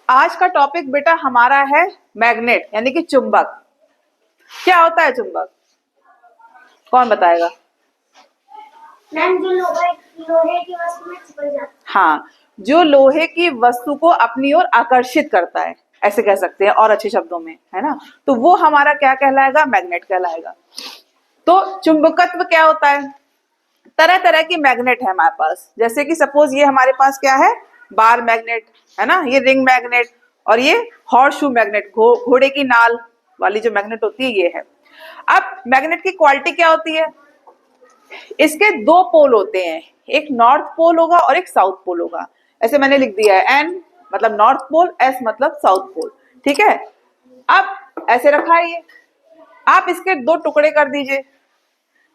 आज का टॉपिक बेटा हमारा है मैग्नेट यानी कि चुंबक। क्या होता है चुंबक? कौन बताएगा? मैम जो लोहे की वस्तु में चिपक जाता है। हाँ, जो लोहे की वस्तु को अपनी ओर आकर्षित करता है, ऐसे कह सकते हैं और अच्छे शब्दों में, है ना। तो वो हमारा क्या कहलाएगा? मैग्नेट कहलाएगा। तो चुंबकत्व क्या होता है? तरह तरह की मैग्नेट है हमारे पास। जैसे कि सपोज ये हमारे पास क्या है? बार मैग्नेट, है ना, ये रिंग मैग्नेट, और ये हॉर्स शू मैग्नेट, घोड़े की नाल वाली जो मैग्नेट होती है ये है। अब मैग्नेट की क्वालिटी क्या होती है? इसके दो पोल होते हैं, एक नॉर्थ पोल होगा और एक साउथ पोल होगा। ऐसे मैंने लिख दिया है, एन मतलब नॉर्थ पोल, एस मतलब साउथ पोल, ठीक है। अब ऐसे रखा है ये, आप इसके दो टुकड़े कर दीजिए,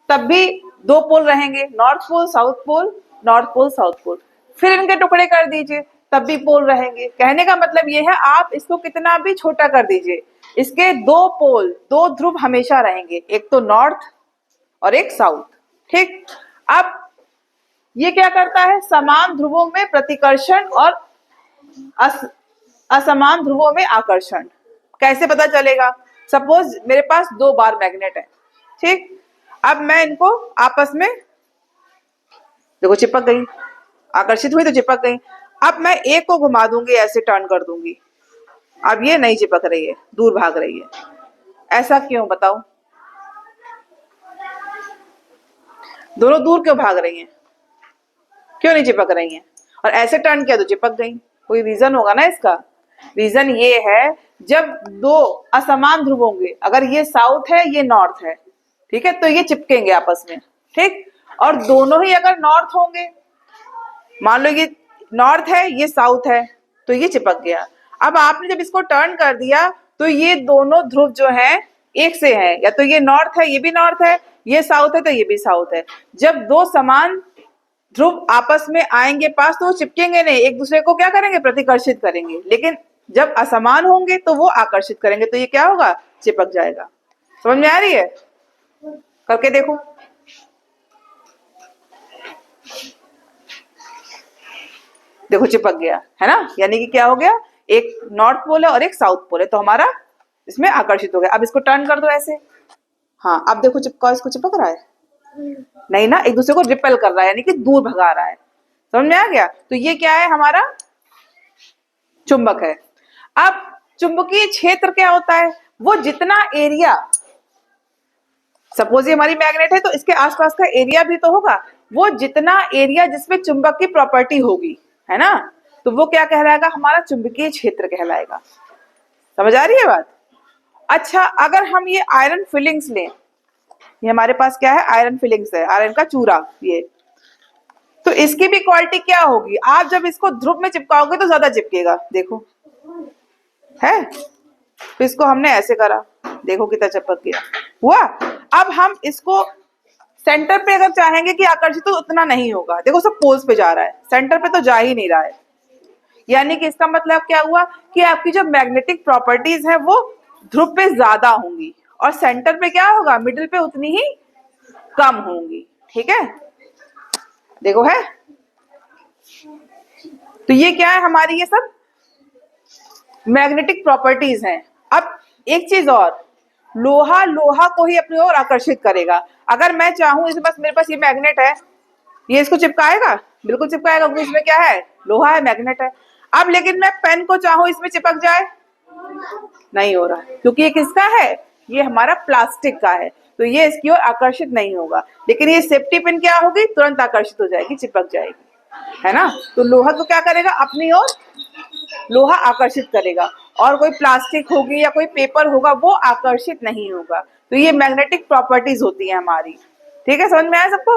तब भी दो पोल रहेंगे, north pole south pole, north pole south pole. फिर इनके टुकड़े कर दीजिए, तब भी पोल रहेंगे। कहने का मतलब ये है, आप इसको कितना भी छोटा कर दीजिए, इसके दो पोल, दो ध्रुव हमेशा रहेंगे, एक तो नॉर्थ और एक साउथ, ठीक। अब ये क्या करता है? समान ध्रुवों में प्रतिकर्षण और असमान ध्रुवों में आकर्षण। कैसे पता चलेगा? सपोज मेरे पास दो बार मैग्नेट है, ठीक। अब मैं इनको आपस में देखो चिपक गई, आकर्षित हुई तो चिपक गई। अब मैं एक को घुमा दूंगी, ऐसे टर्न कर दूंगी, अब ये नहीं चिपक रही है, दूर भाग रही है। ऐसा क्यों बताओ? दोनों दूर क्यों भाग रही हैं? क्यों नहीं चिपक रही हैं? और ऐसे टर्न किया तो चिपक गई। कोई रीजन होगा ना इसका। रीजन ये है, जब दो असमान ध्रुव होंगे, अगर ये साउथ है ये नॉर्थ है, ठीक है, तो ये चिपकेंगे आपस में, ठीक। और दोनों ही अगर नॉर्थ होंगे, मान लो ये नॉर्थ है ये साउथ है, तो ये चिपक गया। अब आपने जब इसको टर्न कर दिया तो ये दोनों ध्रुव जो है एक से हैं, या तो ये नॉर्थ है ये भी नॉर्थ है, ये साउथ है तो ये भी साउथ है। जब दो समान ध्रुव आपस में आएंगे पास तो वो चिपकेंगे नहीं, एक दूसरे को क्या करेंगे? प्रतिकर्षित करेंगे। लेकिन जब असमान होंगे तो वो आकर्षित करेंगे, तो ये क्या होगा? चिपक जाएगा। समझ में आ रही है? करके देखो। देखो चिपक गया, है ना। यानी कि क्या हो गया? एक नॉर्थ पोल है और एक साउथ पोल है, तो हमारा इसमें आकर्षित हो गया। अब इसको टर्न कर दो ऐसे, हाँ, अब देखो चिपका, इसको चिपक रहा है नहीं ना, एक दूसरे को रिपेल कर रहा है, यानी कि दूर भगा रहा है। समझ में आ गया? तो ये क्या है? हमारा चुंबक है। अब चुंबकीय क्षेत्र क्या होता है? वो जितना एरिया, सपोज ये हमारी मैग्नेट है तो इसके आसपास का एरिया भी तो होगा, वो जितना एरिया जिसमें चुंबक की प्रॉपर्टी होगी, है ना, तो वो क्या कहलाएगा? हमारा चुंबकीय क्षेत्र कहलाएगा। समझ आ रही है बात? अच्छा, अगर हम ये आयरन फिलिंग्स लें, ये हमारे पास क्या है? आयरन फिलिंग्स है, आयरन का चूरा ये, तो इसकी भी क्वालिटी क्या होगी? आप जब इसको ध्रुव में चिपकाओगे तो ज्यादा चिपकेगा, देखो है। तो इसको हमने ऐसे करा, देखो कितना चिपक गया, हुआ। अब हम इसको सेंटर पे अगर चाहेंगे कि आकर्षित, तो उतना नहीं होगा। देखो सब पोल्स पे जा रहा है, सेंटर पे तो जा ही नहीं रहा है। यानी कि इसका मतलब क्या हुआ कि आपकी जो मैग्नेटिक प्रॉपर्टीज है वो ध्रुव पे ज्यादा होंगी, और सेंटर पे क्या होगा? मिडिल पे उतनी ही कम होंगी, ठीक है। देखो है, तो ये क्या है? हमारी ये सब मैग्नेटिक प्रॉपर्टीज हैं। अब एक चीज और, लोहा लोहा को ही अपनी ओर आकर्षित करेगा। अगर मैं चाहूं, इस बस मेरे पास ये मैग्नेट है, ये इसको चिपकाएगा? बिल्कुल चिपकाएगा, क्योंकि इसमें क्या है? लोहा है, मैग्नेट है। अब लेकिन मैं पेन को चाहूं इसमें चिपक जाए, नहीं हो रहा है, क्योंकि ये किसका है? ये हमारा प्लास्टिक का है, तो ये इसकी ओर आकर्षित नहीं होगा। लेकिन ये सेफ्टी पिन क्या होगी? तुरंत आकर्षित हो जाएगी, चिपक जाएगी, है ना। तो लोहा को क्या करेगा? अपनी ओर लोहा आकर्षित करेगा, और कोई प्लास्टिक होगी या कोई पेपर होगा वो आकर्षित नहीं होगा। तो ये मैग्नेटिक प्रॉपर्टीज होती है हमारी, ठीक है। समझ में आया सबको?